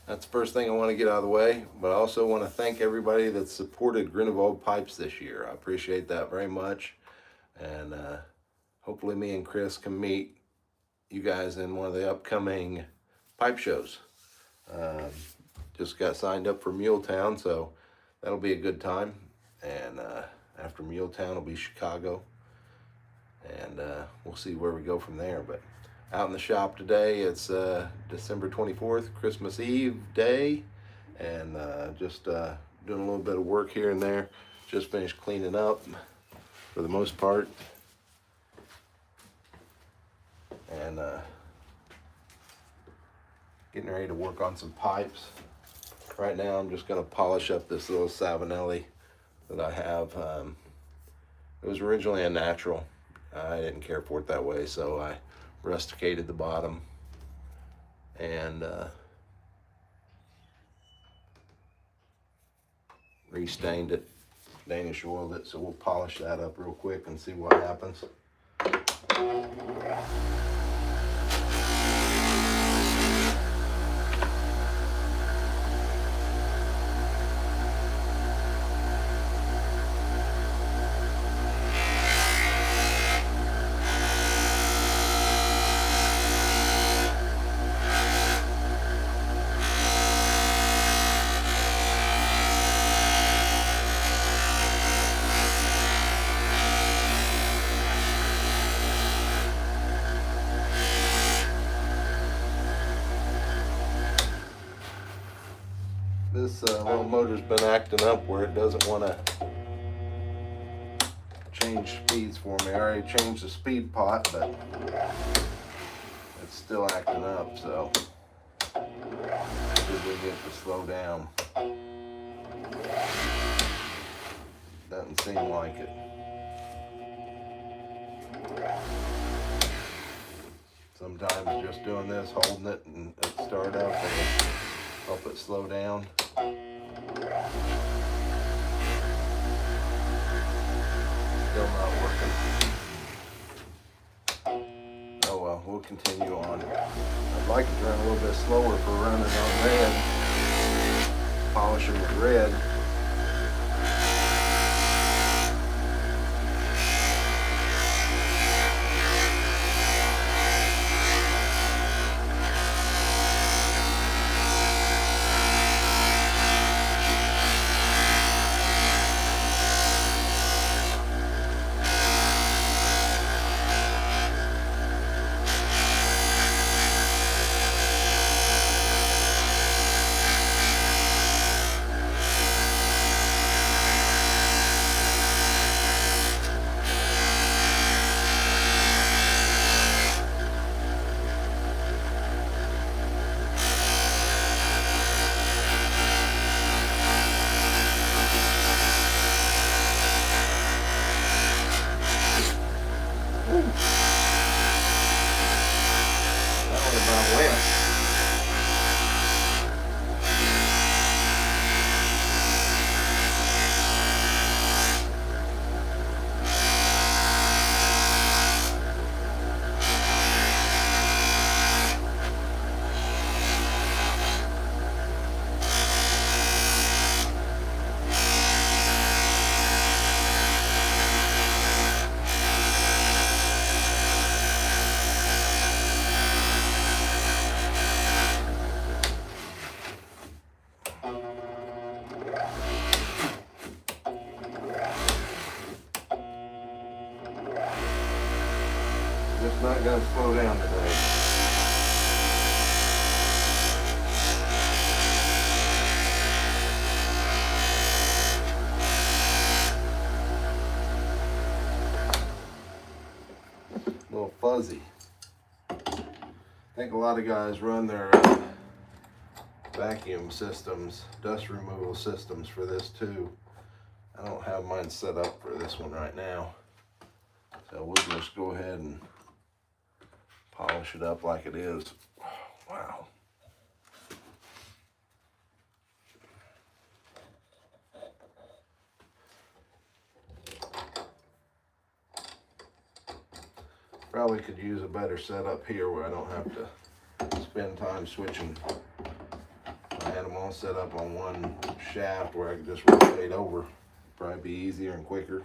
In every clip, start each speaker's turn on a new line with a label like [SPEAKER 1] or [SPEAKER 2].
[SPEAKER 1] That's the first thing I want to get out of the way, but I also want to thank everybody that supported Grunewald Pipes this year. I appreciate that very much, and hopefully me and Chris can meet you guys in one of the upcoming pipe shows. Um, just got signed up for Muletown, so that'll be a good time. And after Muletown will be Chicago, and we'll see where we go from there. But out in the shop today, it's December 24th, Christmas Eve day, and just doing a little bit of work here and there. Just finished cleaning up for the most part, and getting ready to work on some pipes. Right now I'm just going to polish up this little Savinelli that I have. It was originally a natural. I didn't care for it that way, so I rusticated the bottom and restained it, Danish oiled it, so we'll polish that up real quick and see what happens. This little motor's been acting up where it doesn't want to change speeds for me. I already changed the speed pot, but it's still acting up, so we get to slow down. Doesn't seem like it. Sometimes just doing this, holding it and it start up and help it slow down. Still not working. Oh well, we'll continue on. I'd like it to run a little bit slower for running on red, polishing with red. Just not going to slow down today. A little fuzzy. I think a lot of guys run their vacuum systems, dust removal systems for this too. I don't have mine set up for this one right now. So we'll just go ahead and polish it up like it is. Wow. Probably could use a better setup here where I don't have to spend time switching all set up on one shaft where I can just rotate over. Probably be easier and quicker.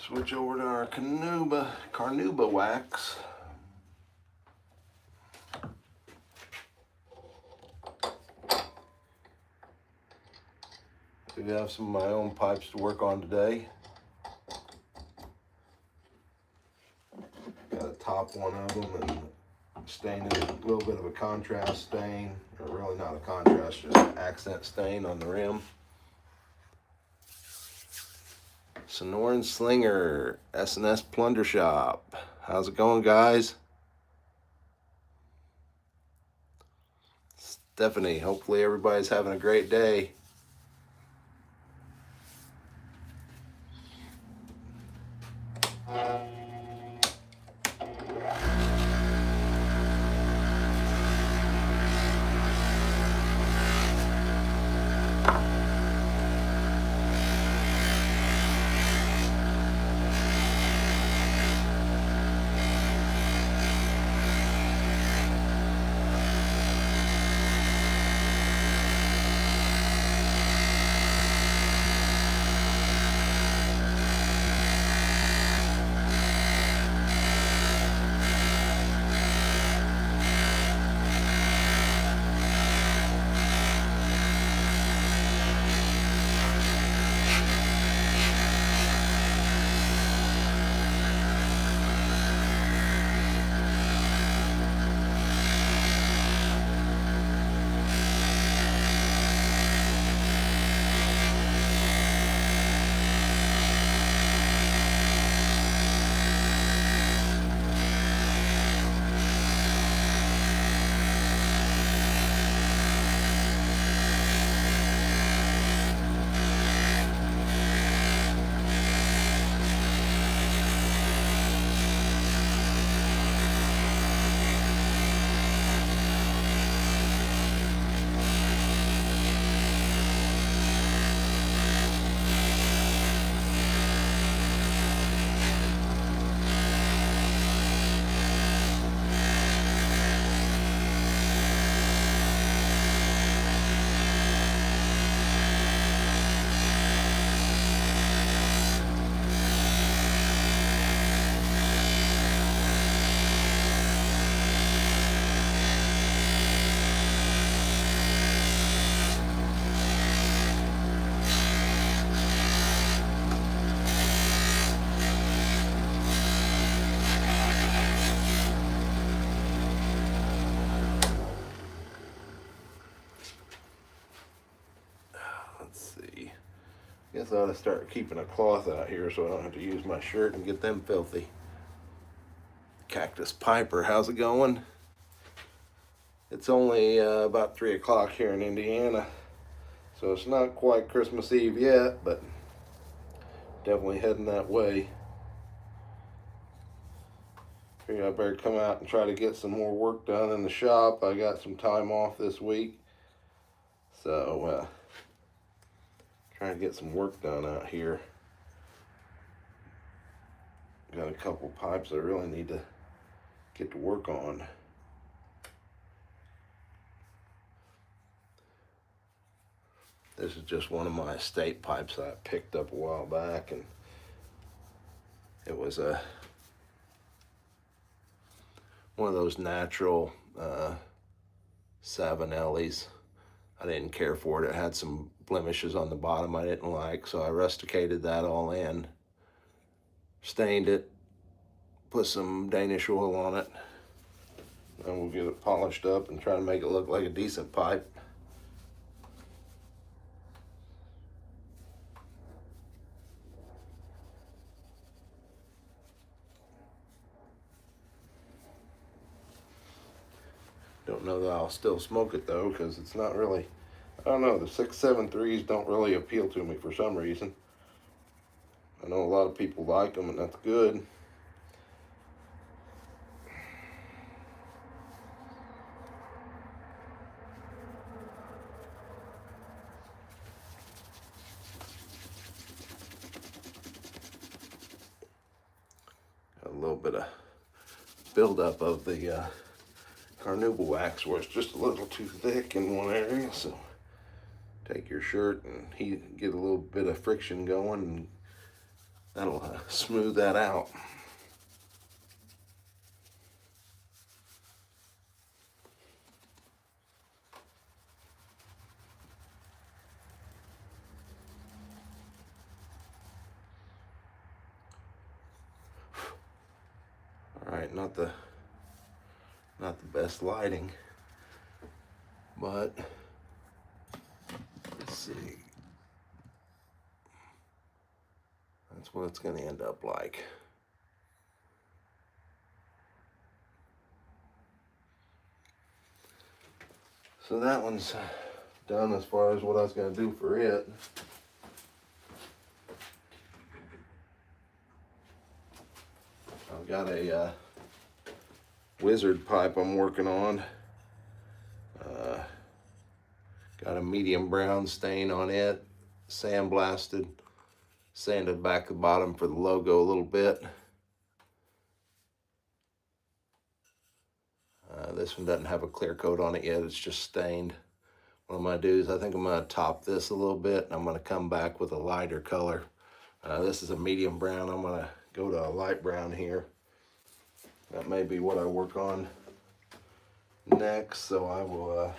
[SPEAKER 1] Switch over to our carnauba wax. I do have some of my own pipes to work on today. Got to top one of them and stain it a little bit of a contrast stain, or really not a contrast, just an accent stain on the rim. Sonoran Slinger, S&S Plunder Shop. How's it going, guys? Stephanie, hopefully everybody's having a great day. guess I ought to start keeping a cloth out here so I don't have to use my shirt and get them filthy. Cactus Piper, how's it going? It's only about 3 o'clock here in Indiana, so it's not quite Christmas Eve yet, but definitely heading that way. Figured I better come out and try to get some more work done in the shop. I got some time off this week, so trying to get some work done out here. Got a couple pipes I really need to get to work on. This is just one of my estate pipes that I picked up a while back, and it was one of those natural Savinellis. I didn't care for it. It had some blemishes on the bottom I didn't like, so I rusticated that all in, stained it, put some Danish oil on it, and we'll get it polished up and try to make it look like a decent pipe. Don't know that I'll still smoke it though, because it's not really, I don't know, the 673s don't really appeal to me for some reason. I know a lot of people like them, and that's good. Got a little bit of buildup of the carnauba wax where it's just a little too thick in one area, so take your shirt and get a little bit of friction going, and that'll smooth that out. All right, not the best lighting, but let's see. That's what it's going to end up like. So that one's done as far as what I was going to do for it. I've got a wizard pipe I'm working on. Got a medium brown stain on it, sandblasted, sanded back the bottom for the logo a little bit. This one doesn't have a clear coat on it yet, it's just stained. What I'm going to do is I think I'm going to top this a little bit, and I'm going to come back with a lighter color. This is a medium brown. I'm going to go to a light brown here. That may be what I work on next, so I will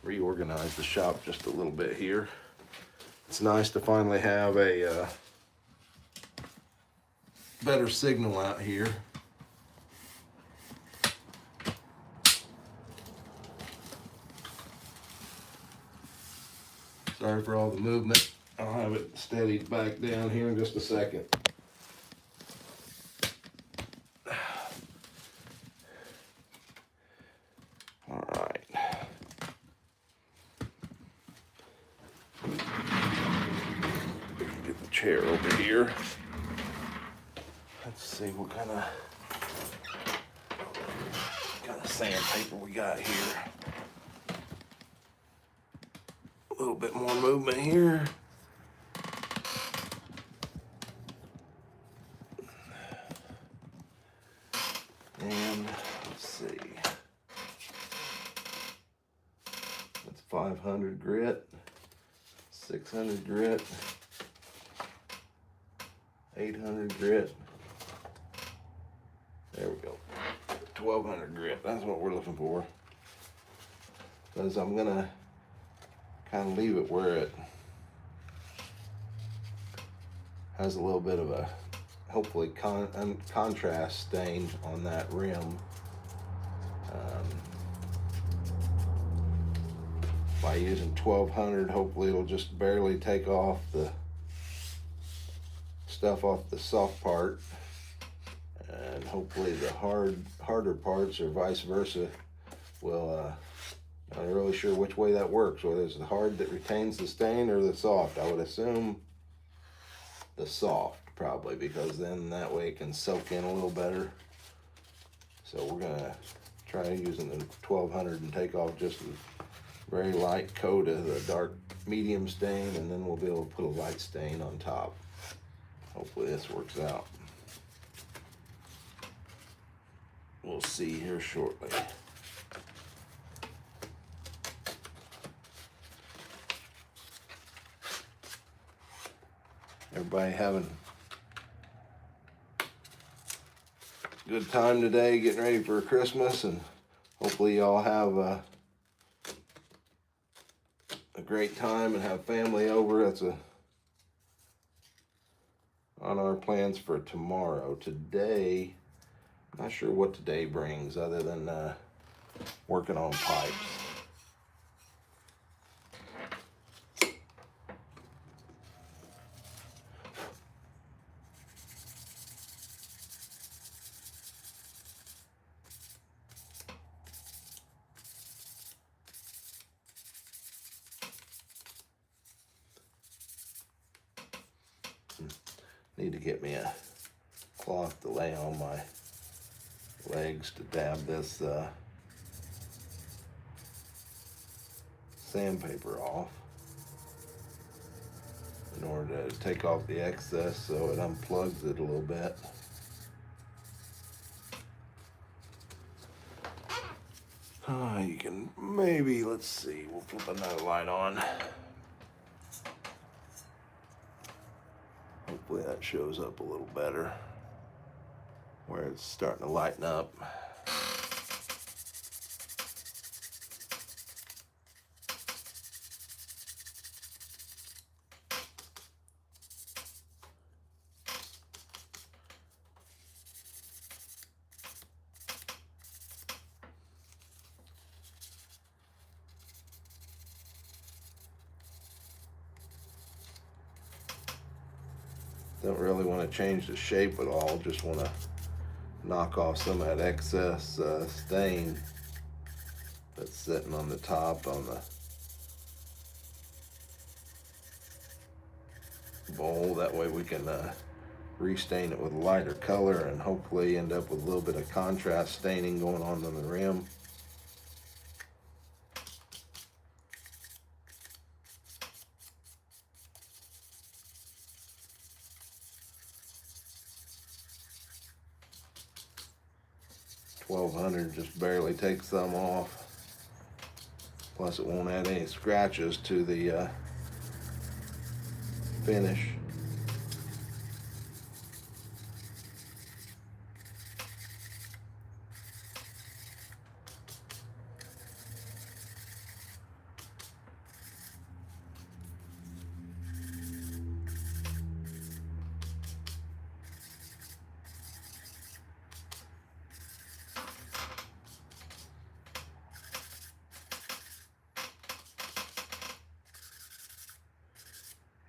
[SPEAKER 1] reorganize the shop just a little bit here. It's nice to finally have a better signal out here. Sorry for all the movement. I'll have it steadied back down here in just a second. All right. Get the chair over here. Let's see what kind of sandpaper we got here. A little bit more movement here. And let's see. That's 500 grit, 600 grit, 800 grit. There we go. 1200 grit. That's what we're looking for. Because I'm gonna kind of leave it where it has a little bit of a hopefully contrast stain on that rim. by using 1200. Hopefully it'll just barely take off the stuff off the soft part, and hopefully the harder parts, or vice versa, will I'm not really sure which way that works, whether it's the hard that retains the stain or the soft. I would assume the soft, probably, because then that way it can soak in a little better. So we're gonna try using the 1200 and take off just a very light coat of the dark medium stain, and then we'll be able to put a light stain on top. Hopefully this works out. We'll see here shortly. Everybody having a good time today, getting ready for Christmas, and hopefully y'all have a great time and have family over. That's on our plans for tomorrow. Today, I'm not sure what today brings other than working on pipes. Need to get me a cloth to lay on my legs to dab this sandpaper off in order to take off the excess so it unplugs it a little bit. You can maybe, let's see, we'll flip another light on. Hopefully that shows up a little better where it's starting to lighten up. Don't really want to change the shape at all, just want to knock off some of that excess stain that's sitting on the top on the bowl. That way we can restain it with a lighter color and hopefully end up with a little bit of contrast staining going on the rim. $1,200 just barely takes some off. Plus it won't add any scratches to the finish.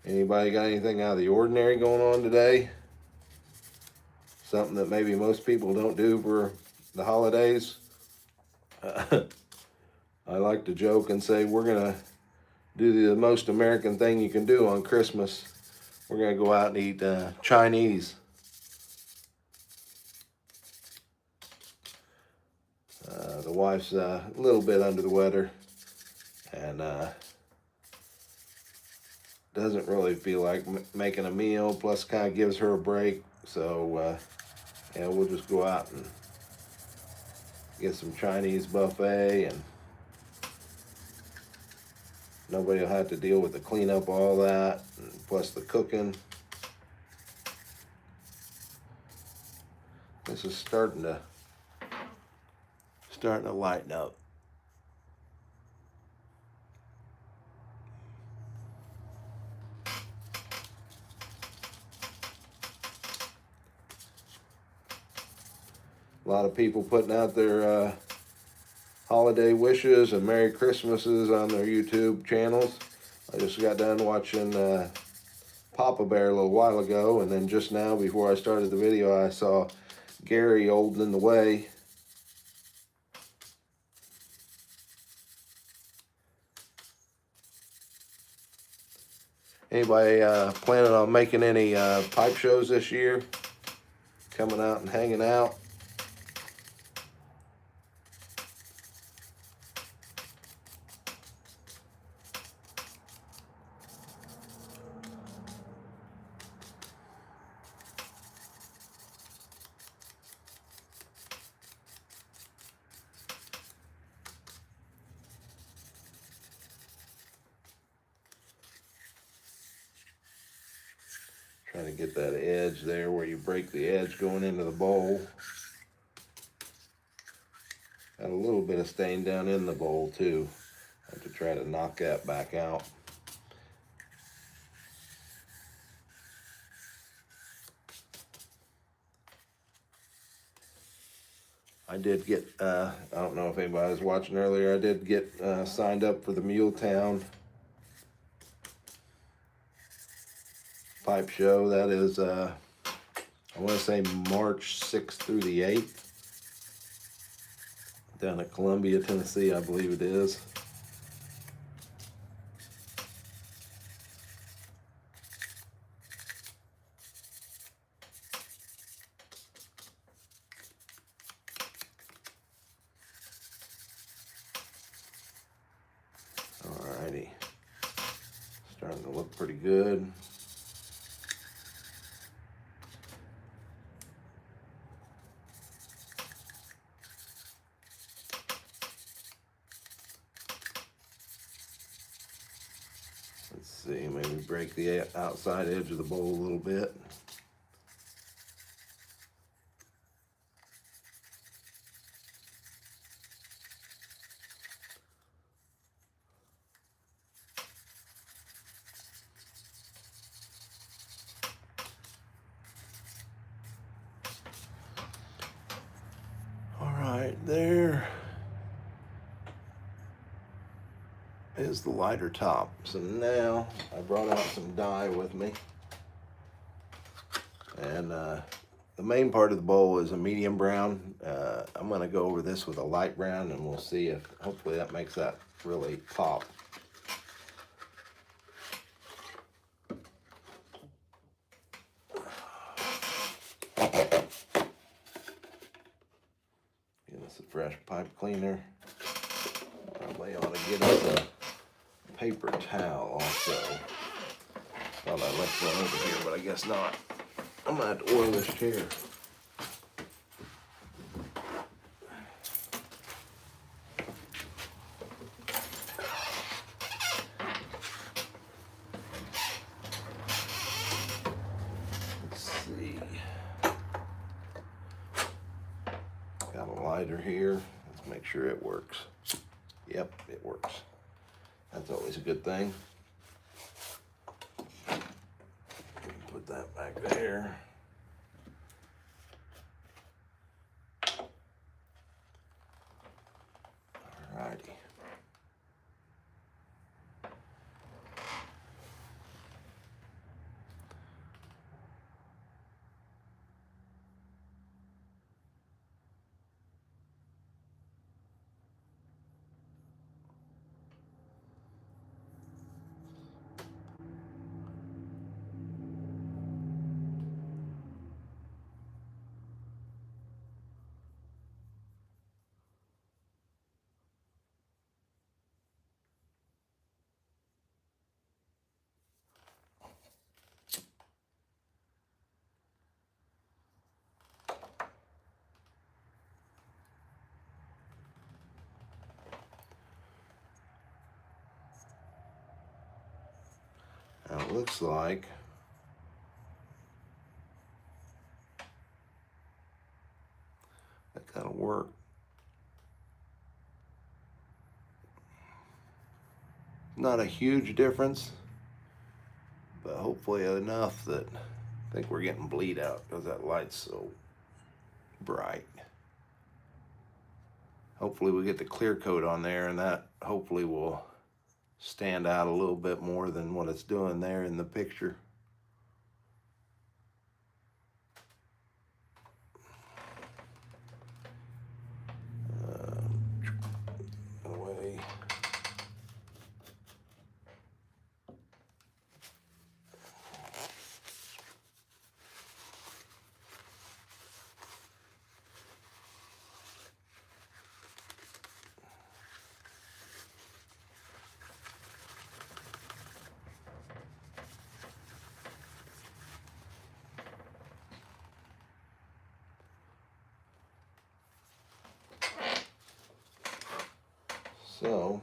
[SPEAKER 1] Anybody got anything out of the ordinary going on today? Something that maybe most people don't do for the holidays? I like to joke and say we're going to do the most American thing you can do on Christmas. We're going to go out and eat Chinese. The wife's a little bit under the weather and doesn't really feel like making a meal, plus kind of gives her a break. So yeah, we'll just go out and get some Chinese buffet, and nobody will have to deal with the cleanup, all that, and plus the cooking. This is starting to lighten up. A lot of people putting out their holiday wishes and Merry Christmases on their YouTube channels. I just got done watching Papa Bear a little while ago, and then just now before I started the video I saw Gary Old in the Way. Anybody planning on making any pipe shows this year? Coming out and hanging out? Trying to get that edge there where you break the edge going into the bowl. Got a little bit of stain down in the bowl too. I have to try to knock that back out. I did get, I don't know if anybody was watching earlier, I did get signed up for the Muletown pipe show. That is, I want to say March 6th through the 8th. Down at Columbia, Tennessee, I believe it is. Alrighty. Starting to look pretty good. Let's see, maybe break the outside edge of the bowl a little bit. Alright, there is the lighter top. So now I brought out some dye with me, and the main part of the bowl is a medium brown. I'm going to go over this with a light brown, and we'll see if hopefully that makes that really pop. Give us a fresh pipe cleaner. Probably ought to get us a paper towel also. Thought I left one over here, but I guess not. I'm gonna have to oil this chair. Let's see. Got a lighter here. Let's make sure it works. Yep, it works. That's always a good thing. Put that back there. Alrighty. Now it looks like that kind of work. Not a huge difference, but hopefully enough that I think we're getting bleed out because that light's so bright. hopefully we get the clear coat on there, and that hopefully will stand out a little bit more than what it's doing there in the picture. Away. So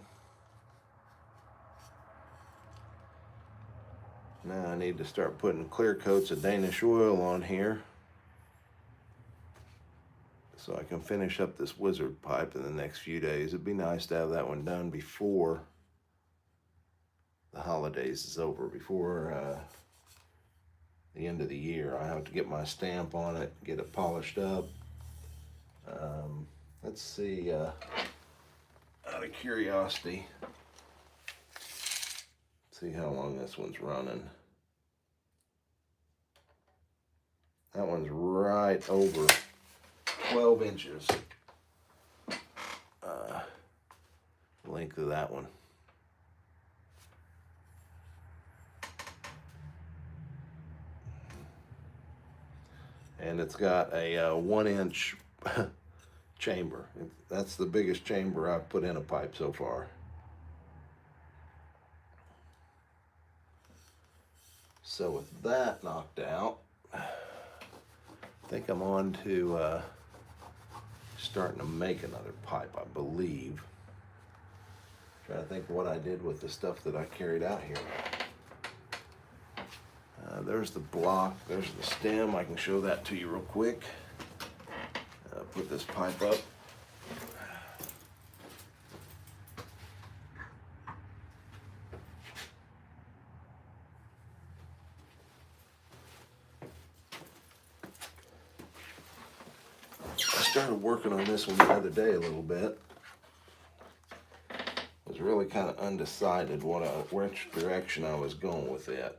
[SPEAKER 1] now I need to start putting clear coats of Danish oil on here so I can finish up this wizard pipe in the next few days. It'd be nice to have that one done before the holidays is over, before the end of the year. I have to get my stamp on it, get it polished up. Let's see, out of curiosity, see how long this one's running. That one's right over 12 inches. Length of that one. And it's got a 1-inch chamber. That's the biggest chamber I've put in a pipe so far. So with that knocked out, I think I'm on to starting to make another pipe, I believe. Trying to think what I did with the stuff that I carried out here. There's the block, there's the stem. I can show that to you real quick. Put this pipe up. I started working on this one the other day a little bit. Was really kind of undecided which direction I was going with it.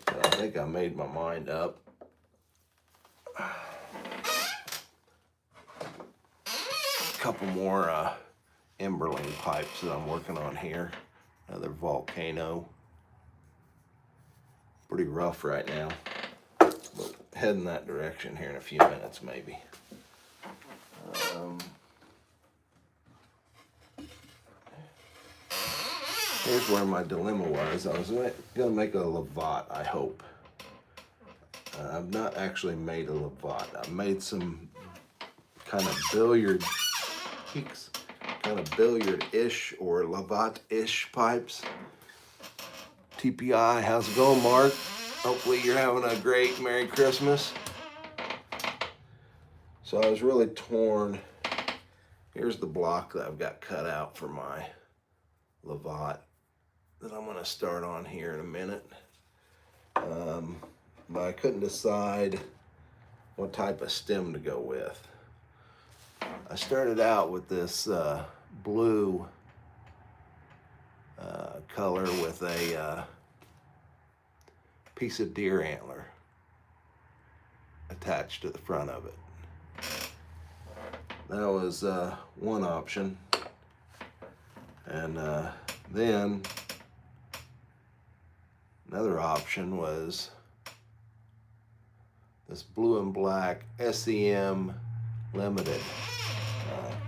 [SPEAKER 1] But I think I made my mind up. A couple more Emberling pipes that I'm working on here. Another Volcano. Pretty rough right now, but heading that direction here in a few minutes maybe. Here's where my dilemma was. I was going to make a Lavat, I hope. I've not actually made a Lavat. I've made some kind of billiard-ish or Lavat-ish pipes. TPI, how's it going, Mark? Hopefully you're having a great Merry Christmas. So I was really torn. Here's the block that I've got cut out for my Lavat that I'm going to start on here in a minute. But I couldn't decide what type of stem to go with. I started out with this blue color with a piece of deer antler attached to the front of it. That was one option. And then another option was this blue and black SEM limited,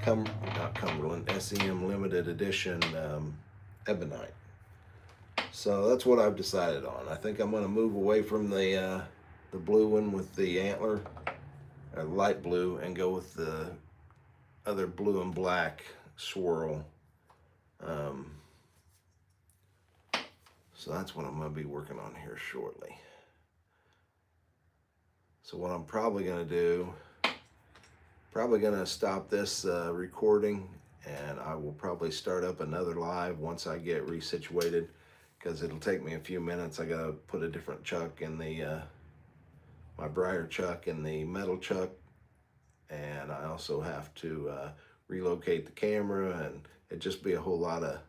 [SPEAKER 1] not Cumberland, SEM limited edition ebonite. So that's what I've decided on. I think I'm going to move away from the blue one with the antler, or light blue, and go with the other blue and black swirl. So that's what I'm going to be working on here shortly. So what I'm probably going to do, probably going to stop this recording, and I will probably start up another live once I get resituated, because it'll take me a few minutes. I got to put a different chuck in the my briar chuck and the metal chuck, and I also have to relocate the camera, and it'd just be a whole lot of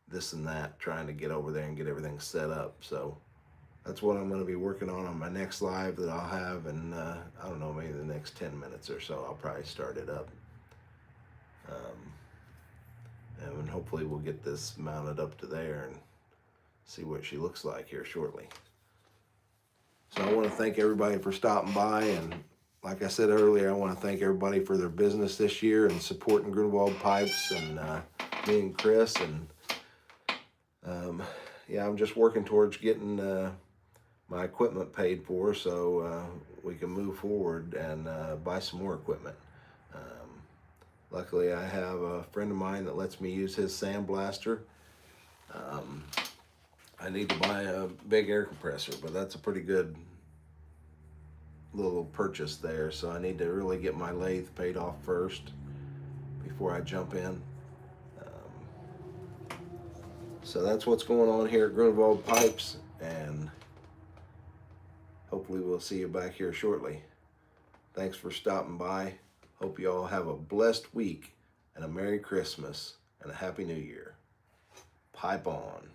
[SPEAKER 1] this and that trying to get over there and get everything set up. So that's what I'm going to be working on my next live that I'll have in, I don't know, maybe the next 10 minutes or so. I'll probably start it up. And hopefully we'll get this mounted up to there and see what she looks like here shortly. So I want to thank everybody for stopping by, and like I said earlier, I want to thank everybody for their business this year and supporting Grunewald Pipes and me and Chris. And yeah, I'm just working towards getting my equipment paid for, so we can move forward and buy some more equipment. Luckily, I have a friend of mine that lets me use his sandblaster. I need to buy a big air compressor, but that's a pretty good little purchase there. So I need to really get my lathe paid off first before I jump in. So that's what's going on here at Grunewald Pipes, and hopefully we'll see you back here shortly. Thanks for stopping by. Hope you all have a blessed week and a Merry Christmas and a Happy New Year. Pipe on.